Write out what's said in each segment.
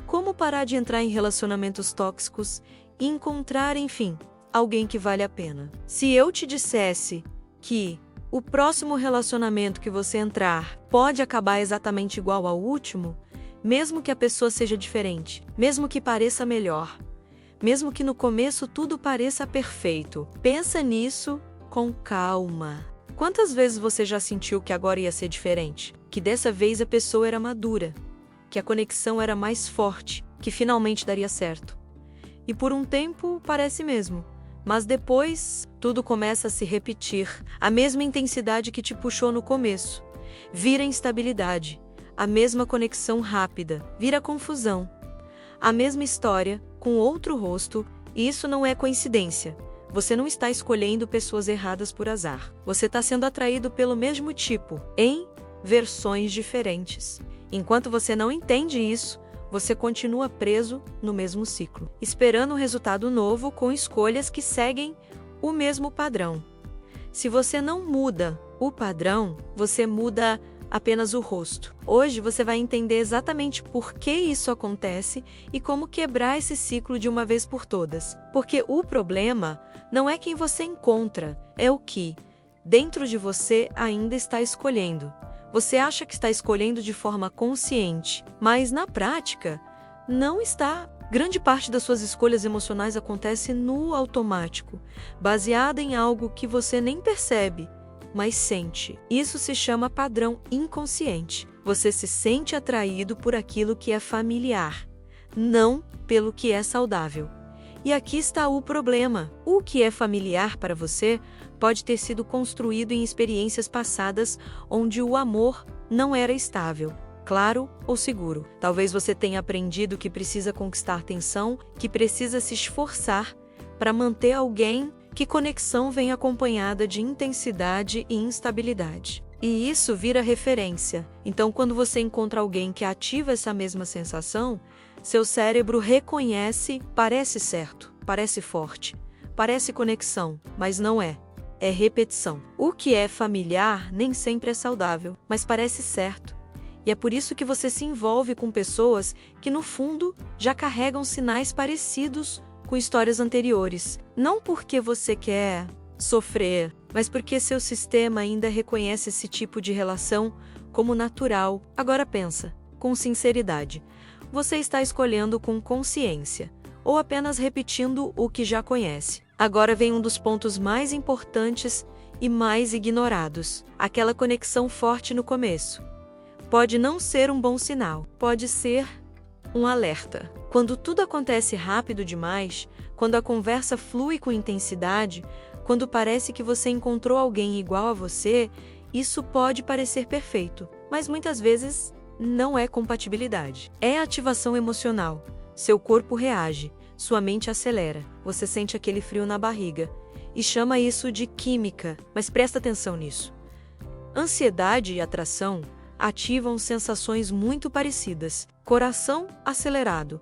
Como parar de entrar em relacionamentos tóxicos e encontrar, enfim, alguém que vale a pena. Se eu te dissesse que o próximo relacionamento que você entrar pode acabar exatamente igual ao último, mesmo que a pessoa seja diferente, mesmo que pareça melhor, mesmo que no começo tudo pareça perfeito, pensa nisso com calma. Quantas vezes você já sentiu que agora ia ser diferente? Que dessa vez a pessoa era madura, que a conexão era mais forte, que finalmente daria certo. E por um tempo parece mesmo, mas depois tudo começa a se repetir. A mesma intensidade que te puxou no começo vira instabilidade, a mesma conexão rápida vira confusão, a mesma história com outro rosto, e isso não é coincidência. Você não está escolhendo pessoas erradas por azar. Você está sendo atraído pelo mesmo tipo, em versões diferentes. Enquanto você não entende isso, você continua preso no mesmo ciclo, esperando um resultado novo com escolhas que seguem o mesmo padrão. Se você não muda o padrão, você muda apenas o rosto. Hoje você vai entender exatamente por que isso acontece e como quebrar esse ciclo de uma vez por todas. Porque o problema não é quem você encontra, é o que, dentro de você, ainda está escolhendo. Você acha que está escolhendo de forma consciente, mas na prática, não está. Grande parte das suas escolhas emocionais acontece no automático, baseada em algo que você nem percebe, mas sente. Isso se chama padrão inconsciente. Você se sente atraído por aquilo que é familiar, não pelo que é saudável. E aqui está o problema. O que é familiar para você pode ter sido construído em experiências passadas onde o amor não era estável, claro ou seguro. Talvez você tenha aprendido que precisa conquistar atenção, que precisa se esforçar para manter alguém, que conexão vem acompanhada de intensidade e instabilidade. E isso vira referência. Então, quando você encontra alguém que ativa essa mesma sensação, seu cérebro reconhece, parece certo, parece forte, parece conexão, mas não é. É repetição. O que é familiar nem sempre é saudável, mas parece certo. E é por isso que você se envolve com pessoas que, no fundo, já carregam sinais parecidos com histórias anteriores. Não porque você quer sofrer, mas porque seu sistema ainda reconhece esse tipo de relação como natural. Agora pensa, com sinceridade. Você está escolhendo com consciência, ou apenas repetindo o que já conhece? Agora vem um dos pontos mais importantes e mais ignorados. Aquela conexão forte no começo. Pode não ser um bom sinal, pode ser um alerta. Quando tudo acontece rápido demais, quando a conversa flui com intensidade, quando parece que você encontrou alguém igual a você, isso pode parecer perfeito, mas muitas vezes não é compatibilidade. É ativação emocional. Seu corpo reage, sua mente acelera, você sente aquele frio na barriga e chama isso de química, mas presta atenção nisso. Ansiedade e atração ativam sensações muito parecidas: coração acelerado,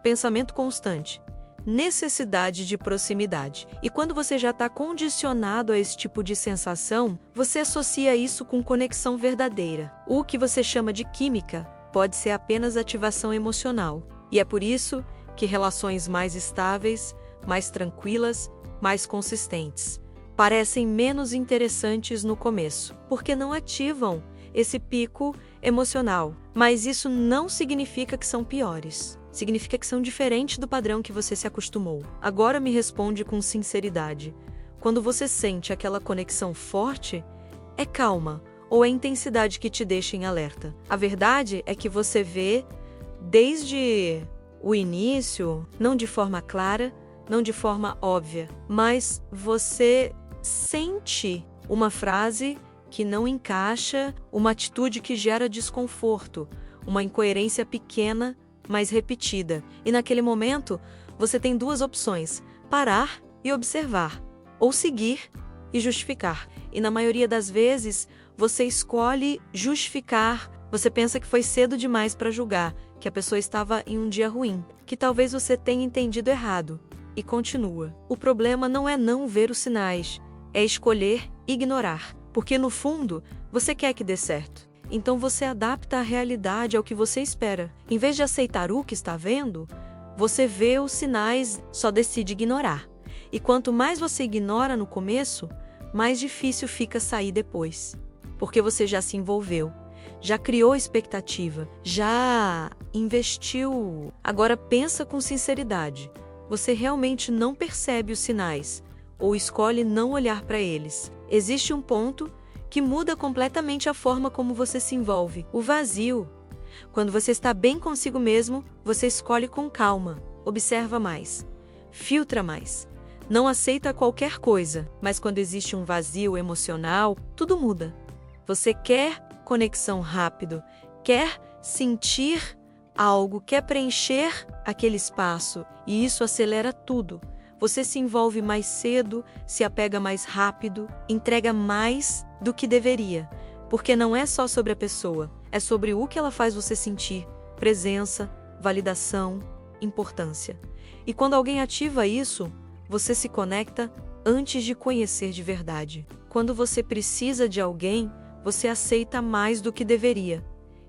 pensamento constante, necessidade de proximidade. E quando você já está condicionado a esse tipo de sensação, você associa isso com conexão verdadeira. O que você chama de química pode ser apenas ativação emocional. E é por isso que relações mais estáveis, mais tranquilas, mais consistentes parecem menos interessantes no começo, porque não ativam esse pico emocional. Mas isso não significa que são piores. Significa que são diferentes do padrão que você se acostumou. Agora me responde com sinceridade. Quando você sente aquela conexão forte, é calma ou é intensidade que te deixa em alerta? A verdade é que você vê desde o início, não de forma clara, não de forma óbvia, mas você sente uma frase que não encaixa, uma atitude que gera desconforto, uma incoerência pequena, mas repetida. E naquele momento, você tem duas opções: parar e observar, ou seguir e justificar. E na maioria das vezes, você escolhe justificar. Você pensa que foi cedo demais para julgar, que a pessoa estava em um dia ruim, que talvez você tenha entendido errado, e continua. O problema não é não ver os sinais, é escolher ignorar, porque no fundo, você quer que dê certo. Então você adapta a realidade ao que você espera. Em vez de aceitar o que está vendo, você vê os sinais, só decide ignorar. E quanto mais você ignora no começo, mais difícil fica sair depois. Porque você já se envolveu, já criou expectativa, já investiu. Agora pensa com sinceridade. Você realmente não percebe os sinais ou escolhe não olhar para eles. Existe um ponto que muda completamente a forma como você se envolve: o vazio. Quando você está bem consigo mesmo, você escolhe com calma, observa mais, filtra mais, não aceita qualquer coisa. Mas quando existe um vazio emocional, tudo muda. Você quer conexão rápido, quer sentir algo, quer preencher aquele espaço, e isso acelera tudo. Você se envolve mais cedo, se apega mais rápido, entrega mais do que deveria, porque não é só sobre a pessoa, é sobre o que ela faz você sentir: presença, validação, importância. E quando alguém ativa isso, você se conecta antes de conhecer de verdade. Quando você precisa de alguém, você aceita mais do que deveria.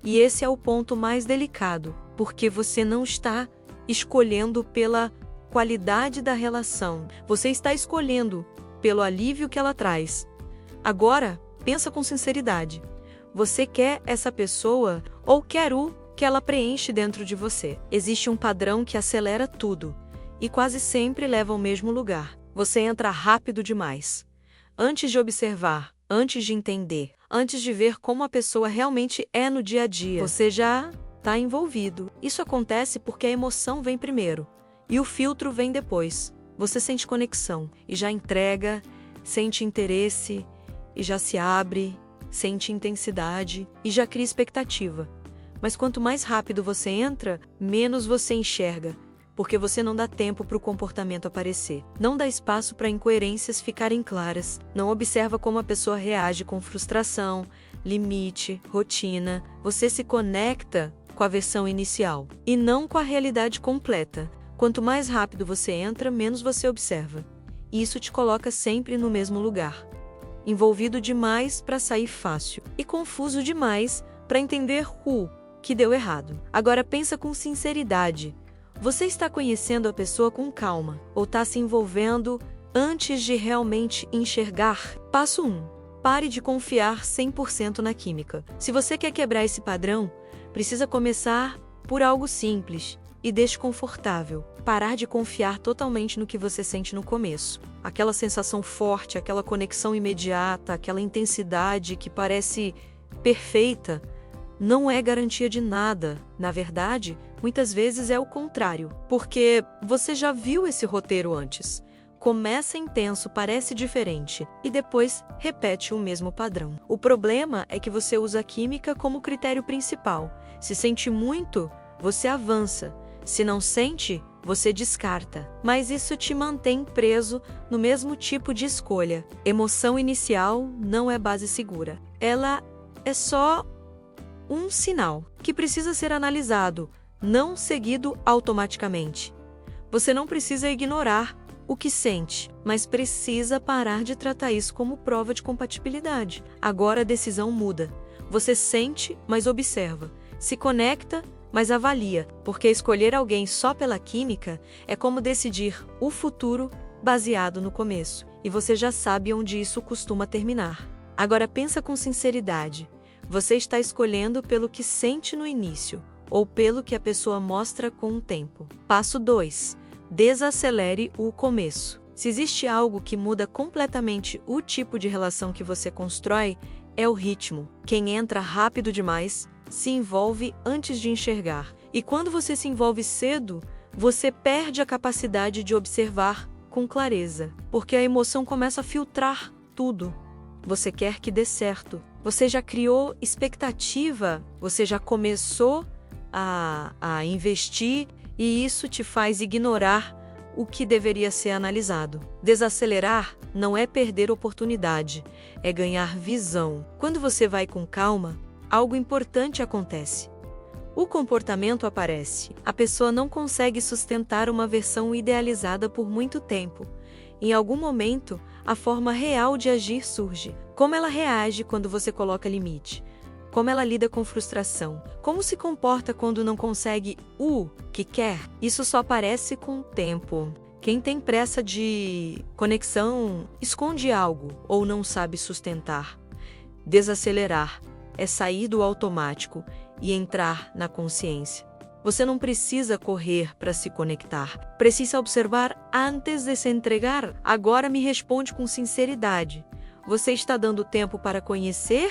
E esse é o ponto mais delicado, porque você não está escolhendo pela qualidade da relação, você está escolhendo pelo alívio que ela traz. Agora, pensa com sinceridade. Você quer essa pessoa ou quer o que ela preenche dentro de você? Existe um padrão que acelera tudo e quase sempre leva ao mesmo lugar. Você entra rápido demais. Antes de observar, antes de entender, antes de ver como a pessoa realmente é no dia a dia, você já está envolvido. Isso acontece porque a emoção vem primeiro e o filtro vem depois. Você sente conexão e já entrega, sente interesse e já se abre, sente intensidade e já cria expectativa. Mas quanto mais rápido você entra, menos você enxerga, porque você não dá tempo para o comportamento aparecer. Não dá espaço para incoerências ficarem claras. Não observa como a pessoa reage com frustração, limite, rotina. Você se conecta com a versão inicial e não com a realidade completa. Quanto mais rápido você entra, menos você observa. E isso te coloca sempre no mesmo lugar. Envolvido demais para sair fácil e confuso demais para entender o que deu errado. Agora pensa com sinceridade. Você está conhecendo a pessoa com calma ou está se envolvendo antes de realmente enxergar? Passo 1. Pare de confiar 100% na química. Se você quer quebrar esse padrão, precisa começar por algo simples e desconfortável. Parar de confiar totalmente no que você sente no começo. Aquela sensação forte, aquela conexão imediata, aquela intensidade que parece perfeita, não é garantia de nada. Na verdade, muitas vezes é o contrário, porque você já viu esse roteiro antes. Começa intenso, parece diferente, e depois repete o mesmo padrão. O problema é que você usa a química como critério principal. Se sente muito, você avança. Se não sente, você descarta. Mas isso te mantém preso no mesmo tipo de escolha. Emoção inicial não é base segura. Ela é só um sinal que precisa ser analisado, não seguido automaticamente. Você não precisa ignorar o que sente, mas precisa parar de tratar isso como prova de compatibilidade. Agora a decisão muda. Você sente, mas observa. Se conecta, mas avalia, porque escolher alguém só pela química é como decidir o futuro baseado no começo, e você já sabe onde isso costuma terminar. Agora pensa com sinceridade. Você está escolhendo pelo que sente no início, ou pelo que a pessoa mostra com o tempo? Passo 2. Desacelere o começo. Se existe algo que muda completamente o tipo de relação que você constrói, é o ritmo. Quem entra rápido demais se envolve antes de enxergar. E quando você se envolve cedo, você perde a capacidade de observar com clareza, porque a emoção começa a filtrar tudo. Você quer que dê certo. Você já criou expectativa, você já começou a investir, e isso te faz ignorar o que deveria ser analisado. Desacelerar não é perder oportunidade, é ganhar visão. Quando você vai com calma, algo importante acontece. O comportamento aparece. A pessoa não consegue sustentar uma versão idealizada por muito tempo. Em algum momento, a forma real de agir surge. Como ela reage quando você coloca limite? como ela lida com frustração, como se comporta quando não consegue o que quer. Isso só aparece com o tempo. Quem tem pressa de conexão esconde algo ou não sabe sustentar. Desacelerar é sair do automático e entrar na consciência. Você não precisa correr para se conectar. Precisa observar antes de se entregar. Agora me responde com sinceridade. Você está dando tempo para conhecer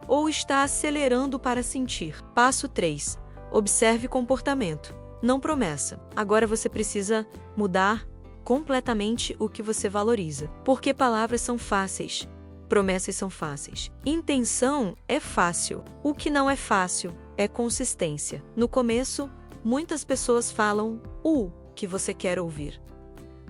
ou está acelerando para sentir? Passo 3. Observe comportamento, não promessa. Agora você precisa mudar completamente o que você valoriza. Porque palavras são fáceis, promessas são fáceis. Intenção é fácil. O que não é fácil é consistência. No começo, muitas pessoas falam o que você quer ouvir.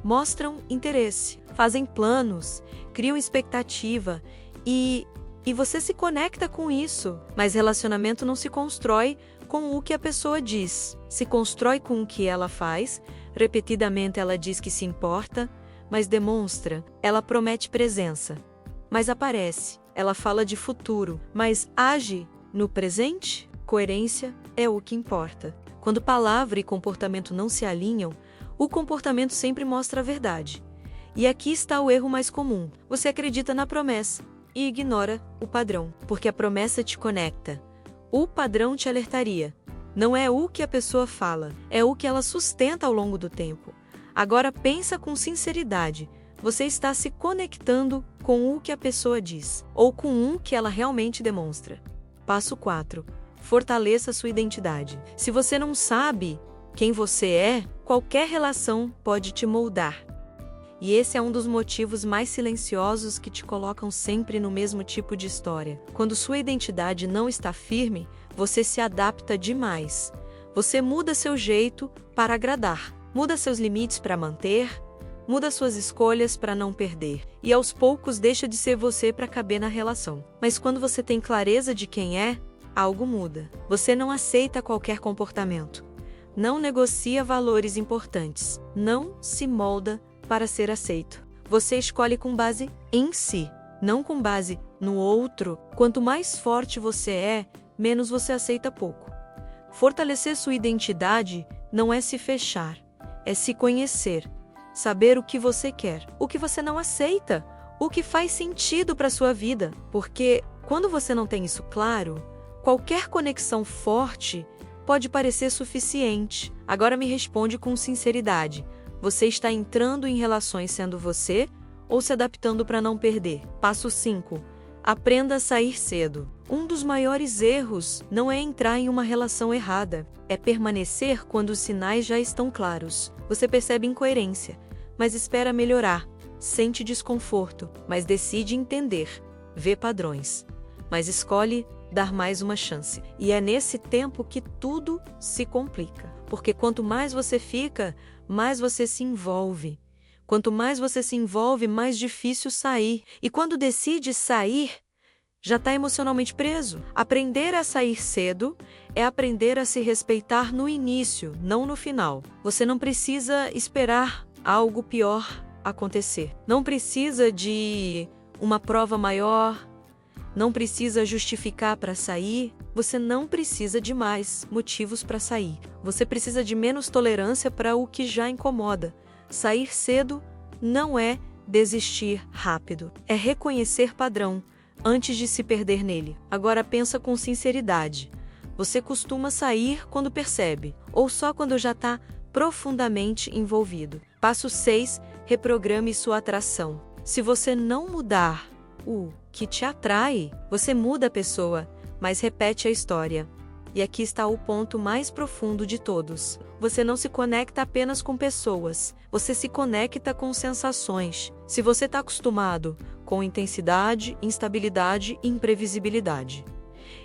Mostram interesse, fazem planos, criam expectativa e você se conecta com isso. Mas relacionamento não se constrói com o que a pessoa diz. Se constrói com o que ela faz. Repetidamente ela diz que se importa, mas demonstra. Ela promete presença, mas aparece. Ela fala de futuro, mas age no presente. Coerência é o que importa. Quando palavra e comportamento não se alinham, o comportamento sempre mostra a verdade. E aqui está o erro mais comum. Você acredita na promessa e ignora o padrão, porque a promessa te conecta. O padrão te alertaria. Não é o que a pessoa fala, é o que ela sustenta ao longo do tempo. Agora pensa com sinceridade. Você está se conectando com o que a pessoa diz, ou com o que ela realmente demonstra. Passo 4. Fortaleça sua identidade. Se você não sabe quem você é, qualquer relação pode te moldar. E esse é um dos motivos mais silenciosos que te colocam sempre no mesmo tipo de história. Quando sua identidade não está firme, você se adapta demais. Você muda seu jeito para agradar, muda seus limites para manter, muda suas escolhas para não perder. E aos poucos deixa de ser você para caber na relação. Mas quando você tem clareza de quem é, algo muda. Você não aceita qualquer comportamento. Não negocia valores importantes. Não se molda para ser aceito. Você escolhe com base em si, não com base no outro. Quanto mais forte você é, menos você aceita pouco. Fortalecer sua identidade não é se fechar, é se conhecer, saber o que você quer, o que você não aceita, o que faz sentido para sua vida. Porque quando você não tem isso claro, qualquer conexão forte pode parecer suficiente. Agora me responde com sinceridade. Você está entrando em relações sendo você ou se adaptando para não perder? Passo 5. Aprenda a sair cedo. Um dos maiores erros não é entrar em uma relação errada, é permanecer quando os sinais já estão claros. Você percebe incoerência, mas espera melhorar. Sente desconforto, mas decide entender. Vê padrões, mas escolhe dar mais uma chance. E é nesse tempo que tudo se complica. Porque quanto mais você fica, mais você se envolve. Quanto mais você se envolve, mais difícil sair. E quando decide sair, já está emocionalmente preso. Aprender a sair cedo é aprender a se respeitar no início, não no final. Você não precisa esperar algo pior acontecer. Não precisa de uma prova maior. Não precisa justificar para sair. Você não precisa de mais motivos para sair. Você precisa de menos tolerância para o que já incomoda. Sair cedo não é desistir rápido. É reconhecer padrão antes de se perder nele. Agora pensa com sinceridade. Você costuma sair quando percebe, ou só quando já está profundamente envolvido? Passo 6. Reprograme sua atração. Se você não mudar o que te atrai, você muda a pessoa, mas repete a história. E aqui está o ponto mais profundo de todos. Você não se conecta apenas com pessoas, você se conecta com sensações. Se você está acostumado com intensidade, instabilidade e imprevisibilidade,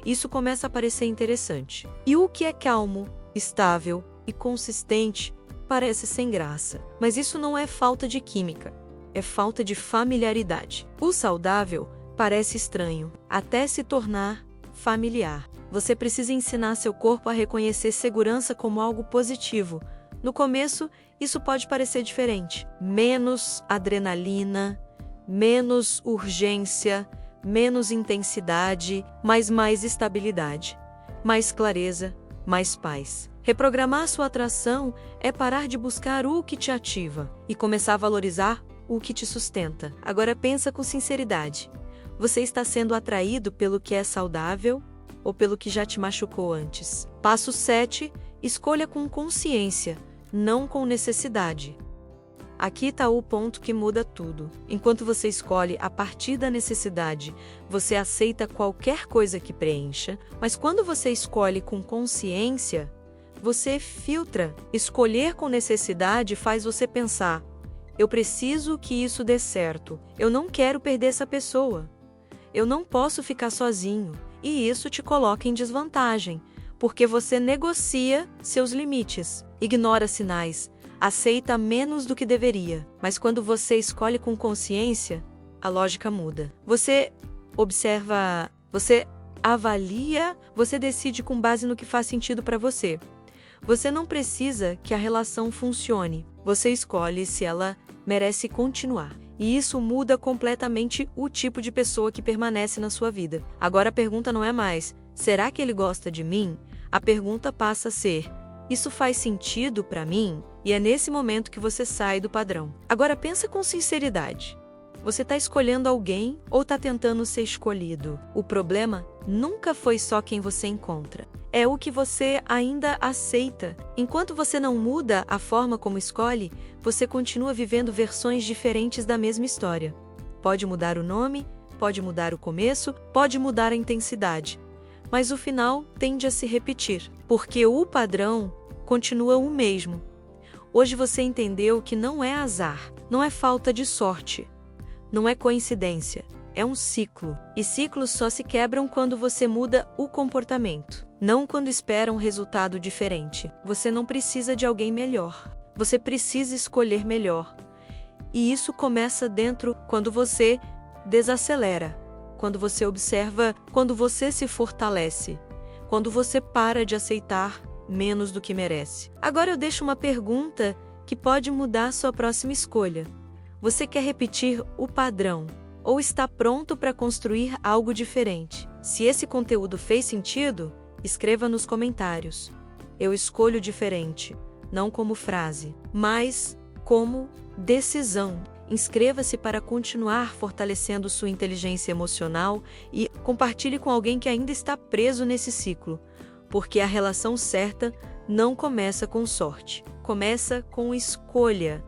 isso começa a parecer interessante. E o que é calmo, estável e consistente parece sem graça. Mas isso não é falta de química, é falta de familiaridade. O saudável parece estranho, até se tornar familiar. Você precisa ensinar seu corpo a reconhecer segurança como algo positivo. No começo, isso pode parecer diferente. Menos adrenalina, menos urgência, menos intensidade, mas mais estabilidade, mais clareza, mais paz. Reprogramar sua atração é parar de buscar o que te ativa e começar a valorizar o que te sustenta. Agora pensa com sinceridade. Você está sendo atraído pelo que é saudável ou pelo que já te machucou antes? Passo 7. Escolha com consciência, não com necessidade. Aqui está o ponto que muda tudo. Enquanto você escolhe a partir da necessidade, você aceita qualquer coisa que preencha, mas quando você escolhe com consciência, você filtra. Escolher com necessidade faz você pensar: eu preciso que isso dê certo, eu não quero perder essa pessoa, eu não posso ficar sozinho, e isso te coloca em desvantagem, porque você negocia seus limites, ignora sinais, aceita menos do que deveria. Mas quando você escolhe com consciência, a lógica muda. Você observa, você avalia, você decide com base no que faz sentido para você. Você não precisa que a relação funcione, você escolhe se ela merece continuar. E isso muda completamente o tipo de pessoa que permanece na sua vida. Agora a pergunta não é mais: será que ele gosta de mim? A pergunta passa a ser: isso faz sentido para mim? E é nesse momento que você sai do padrão. Agora pensa com sinceridade. Você está escolhendo alguém ou está tentando ser escolhido? O problema nunca foi só quem você encontra. É o que você ainda aceita. Enquanto você não muda a forma como escolhe, você continua vivendo versões diferentes da mesma história. Pode mudar o nome, pode mudar o começo, pode mudar a intensidade. Mas o final tende a se repetir, porque o padrão continua o mesmo. Hoje você entendeu que não é azar, não é falta de sorte, não é coincidência, é um ciclo. E ciclos só se quebram quando você muda o comportamento, não quando espera um resultado diferente. Você não precisa de alguém melhor, você precisa escolher melhor. E isso começa dentro, quando você desacelera, quando você observa, quando você se fortalece, quando você para de aceitar menos do que merece. Agora eu deixo uma pergunta que pode mudar sua próxima escolha. Você quer repetir o padrão ou está pronto para construir algo diferente? Se esse conteúdo fez sentido, escreva nos comentários. Eu escolho diferente, não como frase, mas como decisão. Inscreva-se para continuar fortalecendo sua inteligência emocional e compartilhe com alguém que ainda está preso nesse ciclo. Porque a relação certa não começa com sorte, começa com escolha.